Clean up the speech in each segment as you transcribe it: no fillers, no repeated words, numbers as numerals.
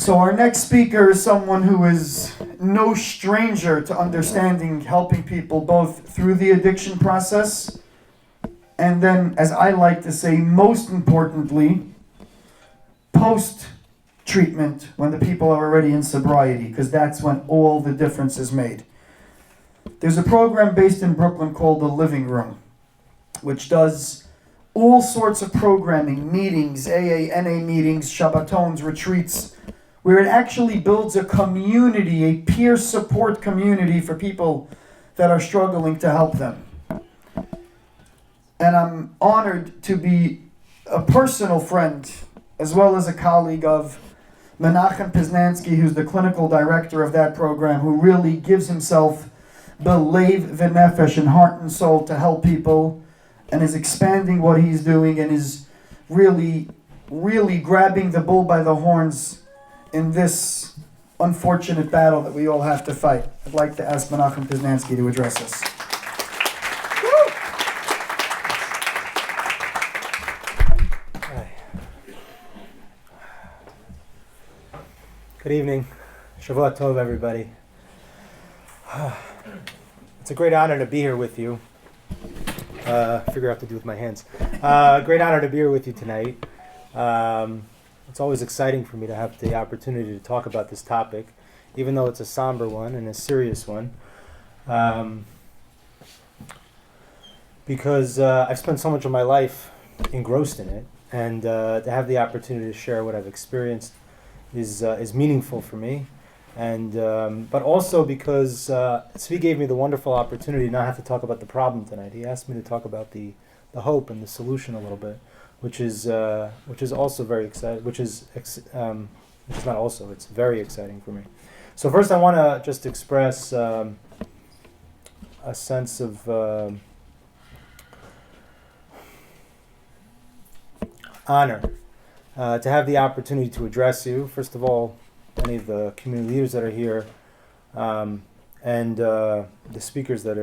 So our next speaker is someone who is no stranger to understanding, helping people both through the addiction process, and then, as I like to say, most importantly, post-treatment, when the people are already in sobriety, because that's when all the difference is made. There's a program based in Brooklyn called The Living Room, which does all sorts of programming, meetings, AA, NA meetings, Shabbatons, retreats, where it actually builds a community, a peer support community for people that are struggling to help them. And I'm honored to be a personal friend, as well as a colleague of Menachem Poznanski, who's the clinical director of that program, who really gives himself belev v'nefesh, in heart and soul, to help people, and is expanding what he's doing, and is really, really grabbing the bull by the horns in this unfortunate battle that we all have to fight. I'd like to ask Menachem Poznanski to address us. Good evening. Shavua Tov, everybody. It's a great honor to be here with you. Figure out what to do with my hands. Great honor to be here with you tonight. It's always exciting for me to have the opportunity to talk about this topic, even though it's a somber one and a serious one. Because I've spent so much of my life engrossed in it, and to have the opportunity to share what I've experienced is meaningful for me, and but also because Tzvi gave me the wonderful opportunity to not have to talk about the problem tonight. He asked me to talk about the hope and the solution a little bit, which is also very exciting. It's very exciting for me. So first, I want to just express a sense of honor. To have the opportunity to address you, first of all, any of the community leaders that are here, and the speakers that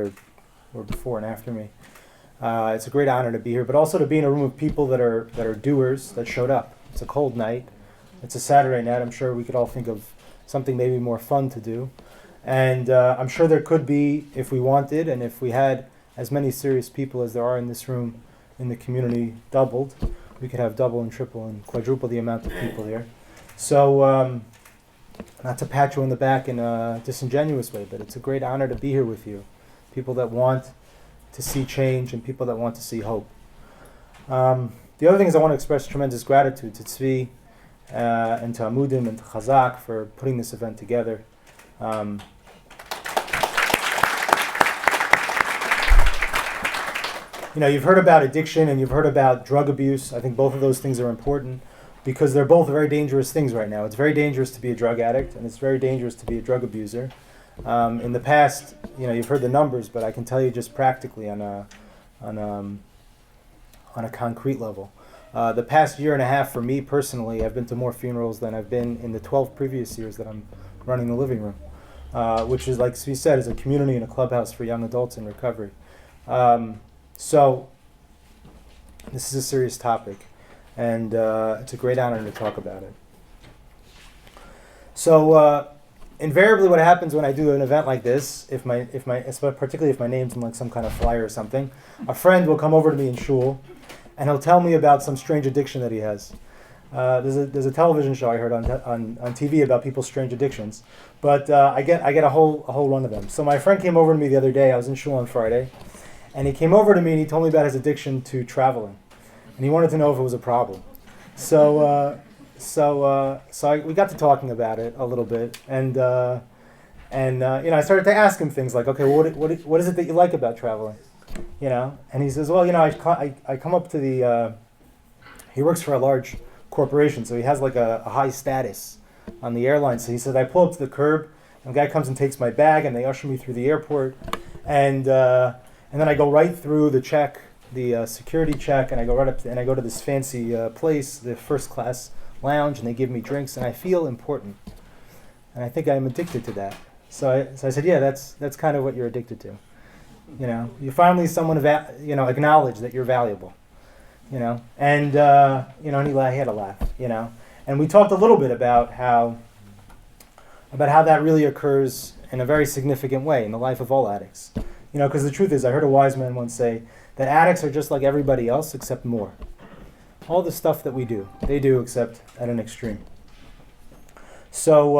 were before and after me. It's a great honor to be here, but also to be in a room of people that are doers, that showed up. It's a cold night. It's a Saturday night. I'm sure we could all think of something maybe more fun to do. And I'm sure there could be, if we wanted, and if we had as many serious people as there are in this room in the community doubled, we could have double and triple and quadruple the amount of people here. So, not to pat you on the back in a disingenuous way, but it's a great honor to be here with you. People that want to see change and people that want to see hope. The other thing is I want to express tremendous gratitude to Tzvi and to Amudim and to Chazak for putting this event together. You've heard about addiction and you've heard about drug abuse. I think both of those things are important because they're both very dangerous things right now. It's very dangerous to be a drug addict and it's very dangerous to be a drug abuser. In the past, you've heard the numbers, but I can tell you just practically on a concrete level. The past year and a half for me personally, I've been to more funerals than I've been in the 12 previous years that I'm running the living room, which is, like Svi said, is a community and a clubhouse for young adults in recovery. So this is a serious topic, and it's a great honor to talk about it. So invariably, what happens when I do an event like this, particularly if my name's in like some kind of flyer or something, a friend will come over to me in shul, and he'll tell me about some strange addiction that he has. There's a television show I heard on TV about people's strange addictions, but I get a whole run of them. So my friend came over to me the other day. I was in shul on Friday. And he came over to me and he told me about his addiction to traveling, and he wanted to know if it was a problem. So we got to talking about it a little bit, and I started to ask him things like, okay, well, what is it that you like about traveling, And he says, well, I come up to the. He works for a large corporation, so he has like a high status on the airline. So he said, I pull up to the curb, and a guy comes and takes my bag, and they usher me through the airport, and then I go right through the check, the security check, and I go right up and I go to this fancy place, the first class lounge, and they give me drinks, and I feel important. And I think I'm addicted to that. So I said, yeah, that's kind of what you're addicted to. You finally someone acknowledge that you're valuable. And he had a laugh. And we talked a little bit about how about how that really occurs in a very significant way in the life of all addicts. Because the truth is, I heard a wise man once say that addicts are just like everybody else except more. All the stuff that we do, they do except at an extreme. So,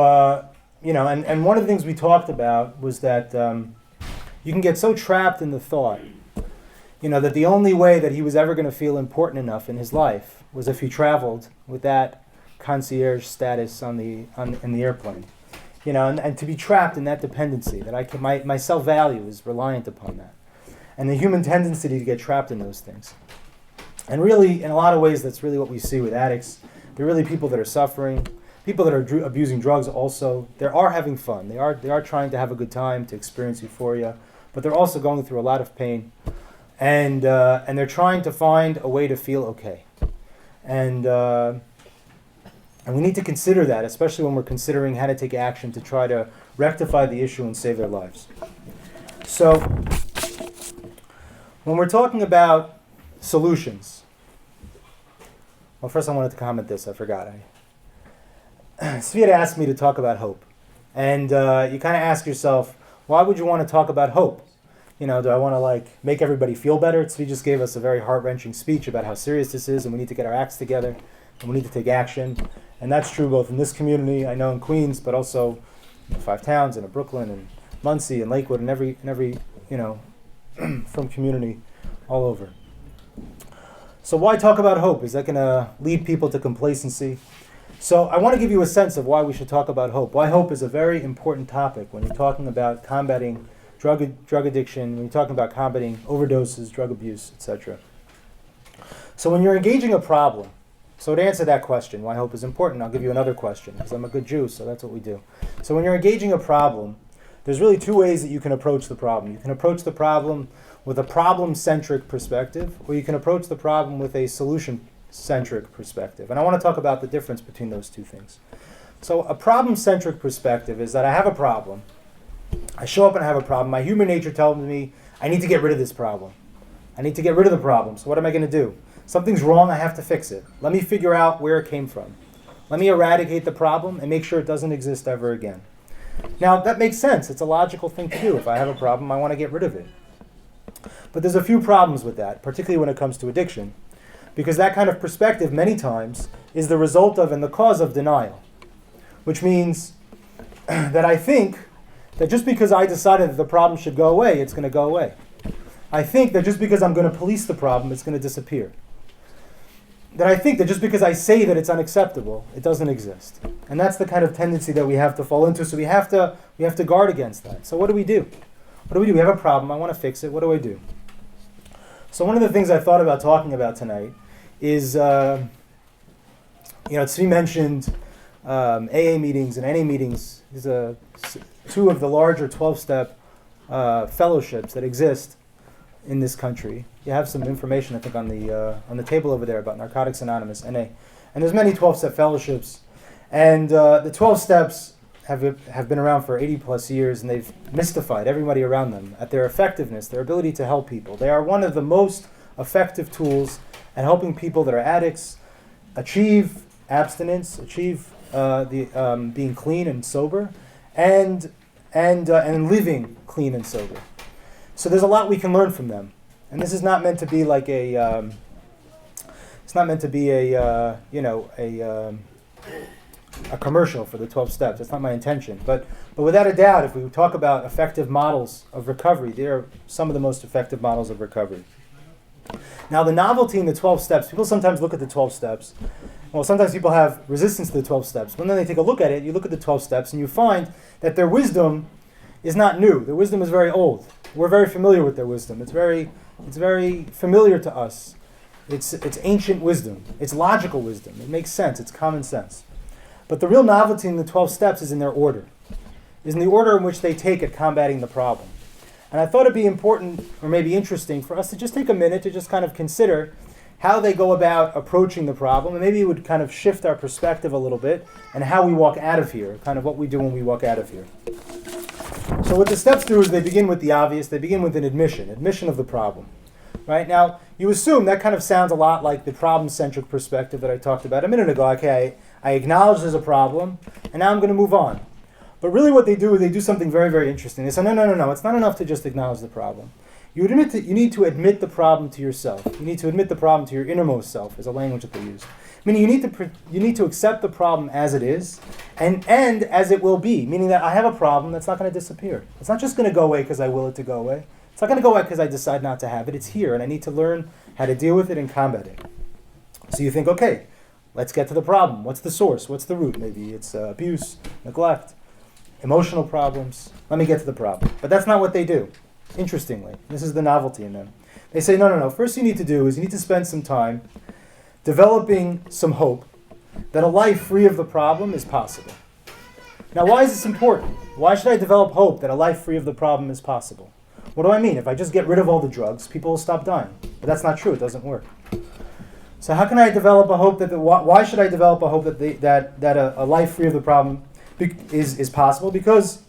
and one of the things we talked about was that you can get so trapped in the thought, that the only way that he was ever going to feel important enough in his life was if he traveled with that concierge status in the airplane. And to be trapped in that dependency, that my self-value is reliant upon that. And the human tendency to get trapped in those things. And really, in a lot of ways, that's really what we see with addicts. They're really people that are suffering, people that are abusing drugs also. They are having fun. They are trying to have a good time, to experience euphoria, but they're also going through a lot of pain. And they're trying to find a way to feel okay. And we need to consider that, especially when we're considering how to take action to try to rectify the issue and save their lives. So, when we're talking about solutions, well, first I wanted to comment this, I forgot. Svi had asked me to talk about hope. And you kind of ask yourself, why would you want to talk about hope? Do I want to make everybody feel better? Svi just gave us a very heart-wrenching speech about how serious this is and we need to get our acts together and we need to take action. And that's true both in this community, I know in Queens, but also in 5 towns and in Brooklyn and Muncie and Lakewood and every from community all over. So why talk about hope? Is that going to lead people to complacency? So I want to give you a sense of why we should talk about hope. Why hope is a very important topic when you're talking about combating drug addiction, when you're talking about combating overdoses, drug abuse, etc. So when you're engaging a problem, so to answer that question, why hope is important, I'll give you another question, because I'm a good Jew, so that's what we do. So when you're engaging a problem, there's really 2 ways that you can approach the problem. You can approach the problem with a problem-centric perspective, or you can approach the problem with a solution-centric perspective. And I want to talk about the difference between those 2 things. So a problem-centric perspective is that I have a problem. I show up and I have a problem. My human nature tells me I need to get rid of this problem. I need to get rid of the problem. So what am I going to do? Something's wrong, I have to fix it. Let me figure out where it came from. Let me eradicate the problem and make sure it doesn't exist ever again. Now, that makes sense. It's a logical thing to do. If I have a problem, I want to get rid of it. But there's a few problems with that, particularly when it comes to addiction, because that kind of perspective, many times, is the result of and the cause of denial, which means that I think that just because I decided that the problem should go away, it's going to go away. I think that just because I'm going to police the problem, it's going to disappear. That I think that just because I say that it's unacceptable, it doesn't exist. And that's the kind of tendency that we have to fall into, so we have to guard against that. So what do we do? What do we do? We have a problem, I want to fix it, what do I do? So one of the things I thought about talking about tonight is, Tzvi mentioned AA meetings and NA meetings. These are 2 of the larger 12-step fellowships that exist in this country. You have some information, I think, on the table over there about Narcotics Anonymous, NA. And there's many 12-step fellowships. And the 12 steps have been around for 80 plus years, and they've mystified everybody around them at their effectiveness, their ability to help people. They are one of the most effective tools at helping people that are addicts achieve abstinence, achieve being clean and sober, and living clean and sober. So there's a lot we can learn from them, and this is not meant to be like a. It's not meant to be a commercial for the 12 steps. That's not my intention. But without a doubt, if we talk about effective models of recovery, they are some of the most effective models of recovery. Now, the novelty in the 12 steps, people sometimes look at the 12 steps. Well, sometimes people have resistance to the 12 steps. But then they take a look at it, you look at the 12 steps, and you find that their wisdom is not new. Their wisdom is very old. We're very familiar with their wisdom. It's very familiar to us. It's ancient wisdom. It's logical wisdom. It makes sense. It's common sense. But the real novelty in the 12 steps is in their order, is in the order in which they take at combating the problem. And I thought it'd be important, or maybe interesting, for us to just take a minute to just kind of consider how they go about approaching the problem, and maybe it would kind of shift our perspective a little bit, and how we walk out of here, kind of what we do when we walk out of here. So what the steps do is they begin with the obvious. They begin with an admission of the problem. Right? Now, you assume that kind of sounds a lot like the problem-centric perspective that I talked about a minute ago. Okay, I acknowledge there's a problem, and now I'm going to move on. But really what they do is they do something very, very interesting. They say, no, it's not enough to just acknowledge the problem. You need to admit the problem to yourself. You need to admit the problem to your innermost self, is a language that they use. Meaning you need to accept the problem as it is and as it will be. Meaning that I have a problem that's not going to disappear. It's not just going to go away because I will it to go away. It's not going to go away because I decide not to have it. It's here and I need to learn how to deal with it and combat it. So you think, okay, let's get to the problem. What's the source? What's the root? Maybe it's abuse, neglect, emotional problems. Let me get to the problem. But that's not what they do. Interestingly, this is the novelty in them. They say, no. First you need to do is you need to spend some time developing some hope that a life free of the problem is possible. Now, why is this important? Why should I develop hope that a life free of the problem is possible? What do I mean? If I just get rid of all the drugs, people will stop dying. But that's not true. It doesn't work. So how can I develop a hope why should I develop a hope that a life free of the problem is possible? Because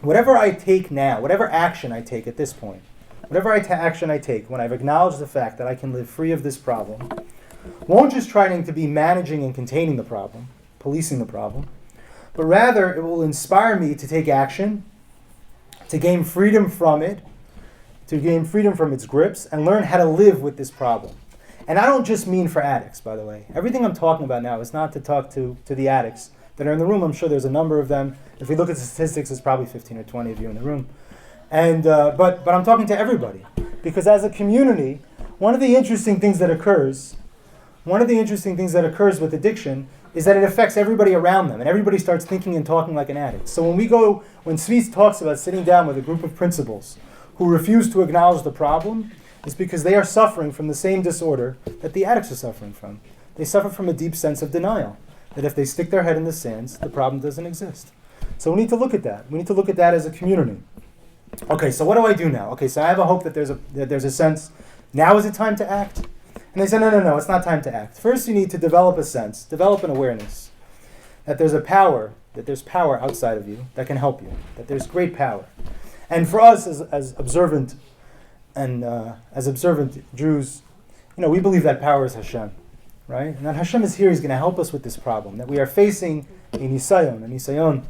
whatever I take now, whatever action I take at this point, whatever action I take when I've acknowledged the fact that I can live free of this problem, won't just try to be managing and containing the problem, policing the problem, but rather it will inspire me to take action, to gain freedom from it, to gain freedom from its grips, and learn how to live with this problem. And I don't just mean for addicts, by the way. Everything I'm talking about now is not to talk to the addicts that are in the room. I'm sure there's a number of them. If we look at the statistics, it's probably 15 or 20 of you in the room. And but I'm talking to everybody. Because as a community, one of the interesting things that occurs with addiction is that it affects everybody around them. And everybody starts thinking and talking like an addict. So when Svi talks about sitting down with a group of principals who refuse to acknowledge the problem, it's because they are suffering from the same disorder that the addicts are suffering from. They suffer from a deep sense of denial, that if they stick their head in the sands, the problem doesn't exist. So we need to look at that. We need to look at that as a community. Okay, so what do I do now? Okay, so I have a hope that there's a sense, now is it time to act? And they say, no, it's not time to act. First you need to develop a sense, develop an awareness that there's power outside of you that can help you, that there's great power. And for us as observant Jews, we believe that power is Hashem, right? And that Hashem is here, He's going to help us with this problem, that we are facing a nisayon,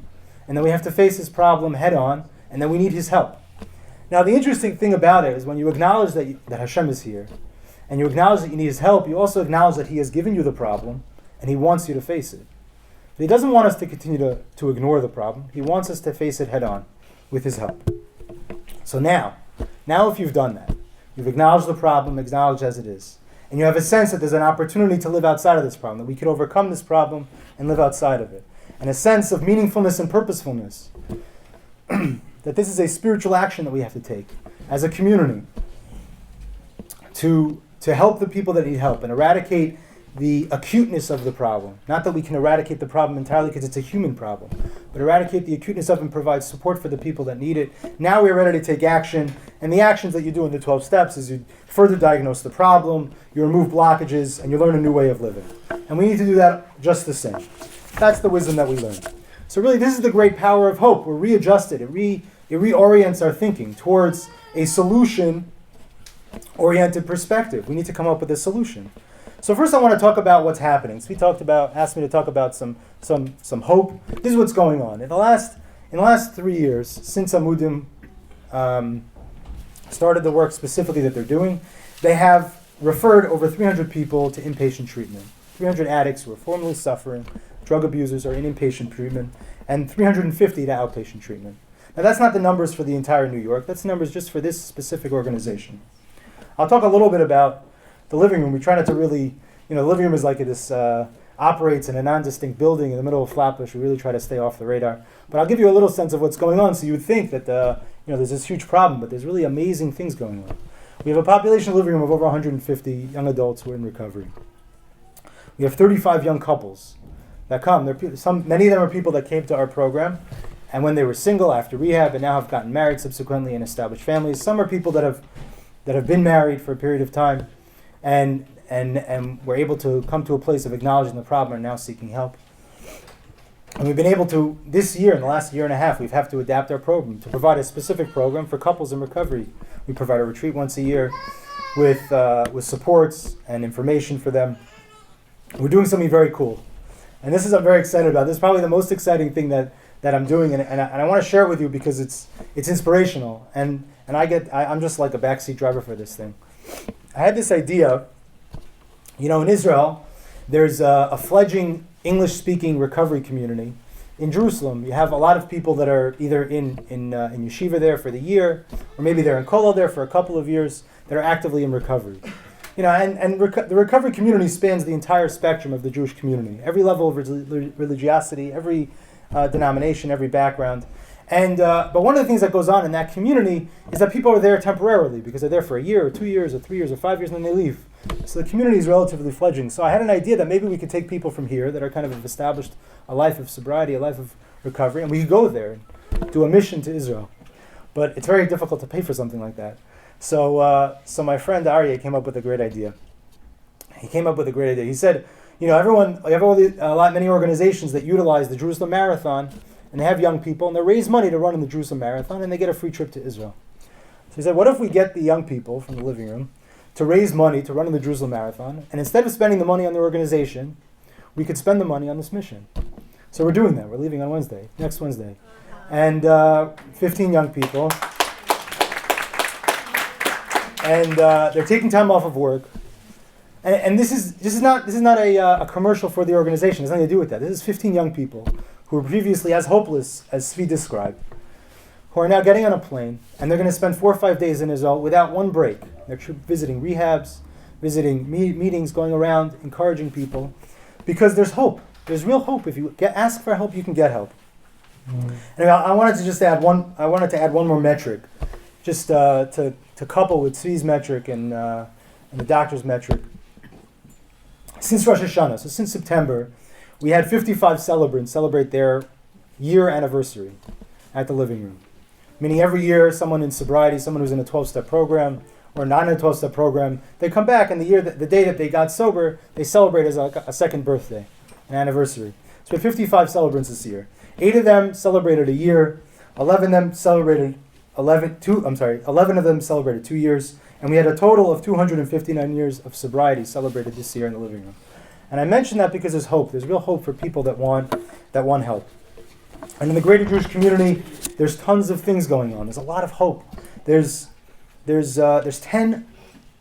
and that we have to face this problem head on, and that we need His help. Now the interesting thing about it is when you acknowledge that Hashem is here, and you acknowledge that you need His help, you also acknowledge that He has given you the problem, and He wants you to face it. But He doesn't want us to continue to ignore the problem. He wants us to face it head on with His help. So now if you've done that, you've acknowledged the problem, acknowledged as it is, and you have a sense that there's an opportunity to live outside of this problem, that we could overcome this problem and live outside of it, and a sense of meaningfulness and purposefulness, that this is a spiritual action that we have to take as a community to help the people that need help and eradicate the acuteness of the problem. Not that we can eradicate the problem entirely because it's a human problem, but eradicate the acuteness of it and provide support for the people that need it. Now we're ready to take action, and the actions that you do in the 12 steps is you further diagnose the problem, you remove blockages, and you learn a new way of living. And we need to do that just the same. That's the wisdom that we learn. So really, this is the great power of hope. We're readjusted. It reorients our thinking towards a solution-oriented perspective. We need to come up with a solution. So first I want to talk about what's happening. So asked me to talk about some hope. This is what's going on. In the last 3 years, since Amudim started the work specifically that they're doing, they have referred over 300 people to inpatient treatment. 300 addicts who are formerly suffering, drug abusers are in inpatient treatment, and 350 to outpatient treatment. Now that's not the numbers for the entire New York, that's the numbers just for this specific organization. I'll talk a little bit about the living room. We try not to really, the living room is like this, operates in a non-distinct building in the middle of Flatbush. We really try to stay off the radar. But I'll give you a little sense of what's going on, so you would think that there's this huge problem, but there's really amazing things going on. We have a population living room of over 150 young adults who are in recovery. We have 35 young couples that come. Many of them are people that came to our program, and when they were single after rehab, and now have gotten married subsequently and established families. Some are people that have been married for a period of time, and were able to come to a place of acknowledging the problem and now seeking help. And we've been able to, this year, in the last year and a half, we've had to adapt our program to provide a specific program for couples in recovery. We provide a retreat once a year with supports and information for them. We're doing something very cool. And this is I'm very excited about. This is probably the most exciting thing that that I'm doing, and I want to share it with you because it's inspirational, and I'm just like a backseat driver for this thing. I had this idea, in Israel, there's a fledgling English-speaking recovery community. In Jerusalem, you have a lot of people that are either in yeshiva there for the year, or maybe they're in kollel there for a couple of years, that are actively in recovery. The recovery community spans the entire spectrum of the Jewish community, every level of religiosity, every denomination, every background. But one of the things that goes on in that community is that people are there temporarily because they're there for a year or 2 years or 3 years or 5 years and then they leave. So the community is relatively fledgling. So I had an idea that maybe we could take people from here that are kind of have established a life of sobriety, a life of recovery, and we could go there and do a mission to Israel. But it's very difficult to pay for something like that. So my friend Aryeh came up with a great idea. He said, many organizations that utilize the Jerusalem Marathon, and they have young people, and they raise money to run in the Jerusalem Marathon, and they get a free trip to Israel. So he said, what if we get the young people from the living room to raise money to run in the Jerusalem Marathon, and instead of spending the money on the organization, we could spend the money on this mission. So we're doing that. We're leaving on next Wednesday. And 15 young people. And they're taking time off of work. And this is not a commercial for the organization. It has nothing to do with that. This is 15 young people who were previously as hopeless as Svi described, who are now getting on a plane, and they're going to spend 4 or 5 days in Israel without one break. They're visiting rehabs, visiting meetings, going around, encouraging people, because there's hope. There's real hope. If you ask for help, you can get help. And I wanted to add one more metric, just to couple with Svi's metric and the doctor's metric. Since Rosh Hashanah, so since September, we had 55 celebrants celebrate their year anniversary at the living room. Meaning every year, someone in sobriety, someone who's in a 12-step program, or not in a 12-step program, they come back, and the day that they got sober, they celebrate as a second birthday, an anniversary. So we had 55 celebrants this year. 8 of them celebrated a year, 11 of them celebrated 11 of them celebrated 2 years, and we had a total of 259 years of sobriety celebrated this year in the living room. And I mention that because there's hope. There's real hope for people that want help. And in the greater Jewish community, there's tons of things going on. There's a lot of hope. There's 10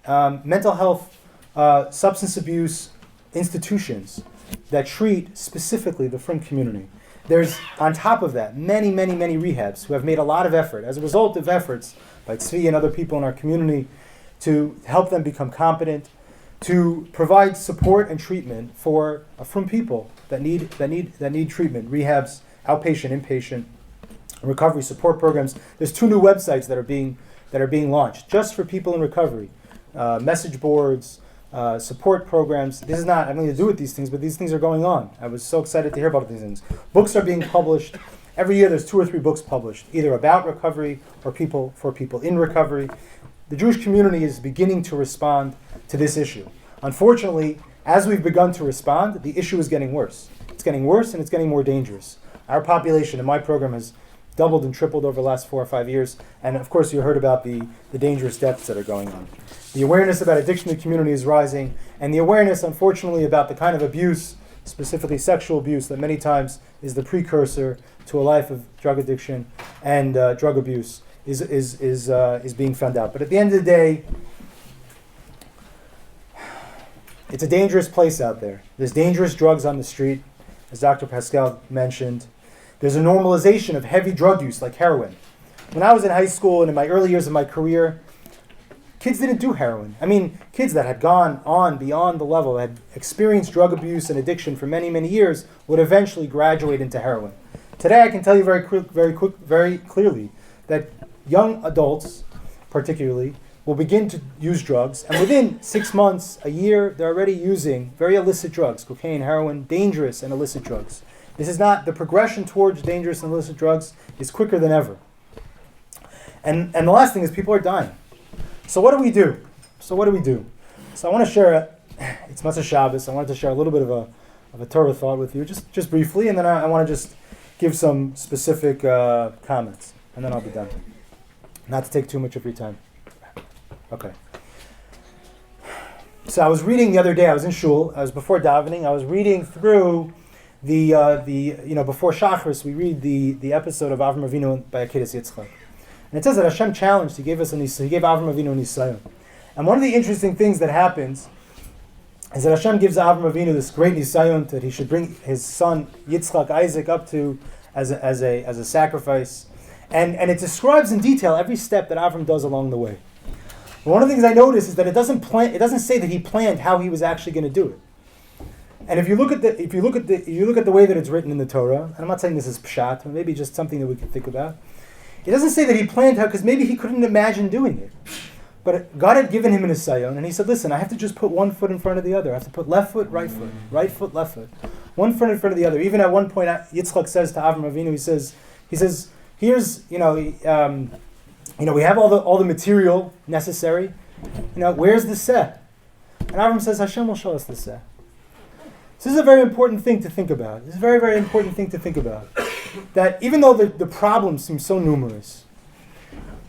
mental health, substance abuse institutions that treat specifically the frum community. There's, on top of that, many, many, many rehabs who have made a lot of effort as a result of efforts by Tzvi and other people in our community to help them become competent, to provide support and treatment for frum people that need treatment, rehabs, outpatient, inpatient, recovery support programs. There's 2 new websites that are being launched just for people in recovery, message boards, support programs. This is not having to do with these things, but these things are going on. I was so excited to hear about these things. Books are being published. Every year there's 2 or 3 books published, either about recovery or for people in recovery. The Jewish community is beginning to respond to this issue. Unfortunately, as we've begun to respond, the issue is getting worse. It's getting worse and it's getting more dangerous. Our population in my program has doubled and tripled over the last 4 or 5 years. And of course, you heard about the dangerous deaths that are going on. The awareness about addiction in the community is rising, and the awareness, unfortunately, about the kind of abuse, specifically sexual abuse, that many times is the precursor to a life of drug addiction and drug abuse, is being found out. But at the end of the day, it's a dangerous place out there. There's dangerous drugs on the street, as Dr. Pascal mentioned. There's a normalization of heavy drug use, like heroin. When I was in high school and in my early years of my career, kids didn't do heroin. I mean, kids that had gone on beyond the level, had experienced drug abuse and addiction for many, many years, would eventually graduate into heroin. Today, I can tell you very clearly that young adults, particularly, will begin to use drugs, and within 6 months, a year, they're already using very illicit drugs, cocaine, heroin, dangerous and illicit drugs. This is not, the progression towards dangerous and illicit drugs is quicker than ever. And the last thing is people are dying. So what do we do? So I want to share, it's Matzah Shabbos, I wanted to share a little bit of a Torah thought with you, just briefly, and then I want to just give some specific comments, and then I'll be done. Not to take too much of your time. Okay. So I was reading the other day, I was in shul, I was before davening, I was reading through before Shachris, we read the episode of Avram Avinu by Akedas Yitzchak. And it says that Hashem challenged, He gave Avram Avinu an Nisayon. And one of the interesting things that happens is that Hashem gives Avram Avinu this great Nisayon that he should bring his son Yitzchak, Isaac, up to as a sacrifice. And it describes in detail every step that Avram does along the way. And one of the things I notice is that it doesn't say that he planned how he was actually going to do it. And if you look at the way that it's written in the Torah, and I'm not saying this is pshat, but maybe just something that we can think about. It doesn't say that he planned how, because maybe he couldn't imagine doing it. But God had given him an Nisayon, and he said, listen, I have to just put one foot in front of the other. I have to put left foot, right foot, left foot. One foot in front of the other. Even at one point, Yitzchak says to Avram Avinu, he says, here's, we have all the material necessary. Where's the seh? And Avram says, Hashem will show us the seh. This is a very important thing to think about. This is a very, very important thing to think about. That even though the problems seem so numerous,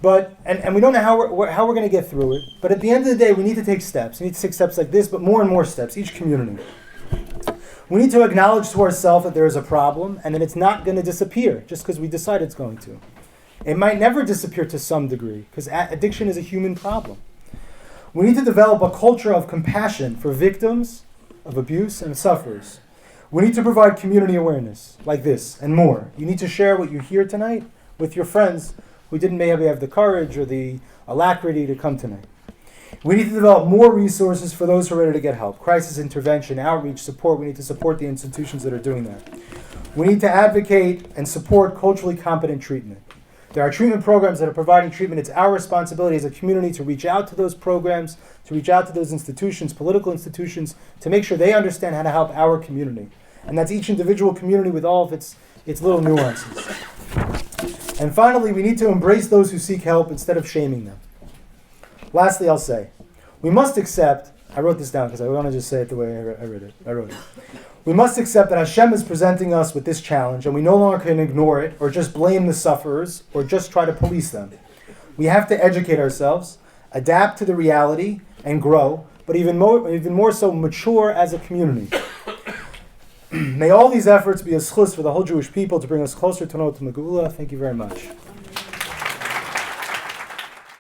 but and we don't know how we're going to get through it, but at the end of the day, we need to take steps. We need to take steps like this, but more and more steps, each community. We need to acknowledge to ourselves that there is a problem, and that it's not going to disappear just because we decide it's going to. It might never disappear to some degree, because addiction is a human problem. We need to develop a culture of compassion for victims of abuse and sufferers. We need to provide community awareness like this and more. You need to share what you hear tonight with your friends who didn't maybe have the courage or the alacrity to come tonight. We need to develop more resources for those who are ready to get help. Crisis intervention, outreach, support. We need to support the institutions that are doing that. We need to advocate and support culturally competent treatment. There are treatment programs that are providing treatment. It's our responsibility as a community to reach out to those programs, to reach out to those institutions, political institutions, to make sure they understand how to help our community. And that's each individual community with all of its little nuances. And finally, we need to embrace those who seek help instead of shaming them. Lastly, I'll say, we must accept, I wrote this down because I want to just say it the way I wrote it. We must accept that Hashem is presenting us with this challenge, and we no longer can ignore it, or just blame the sufferers, or just try to police them. We have to educate ourselves, adapt to the reality, and grow, but even more so mature as a community. May all these efforts be a schus for the whole Jewish people to bring us closer to Megillah. Thank you very much.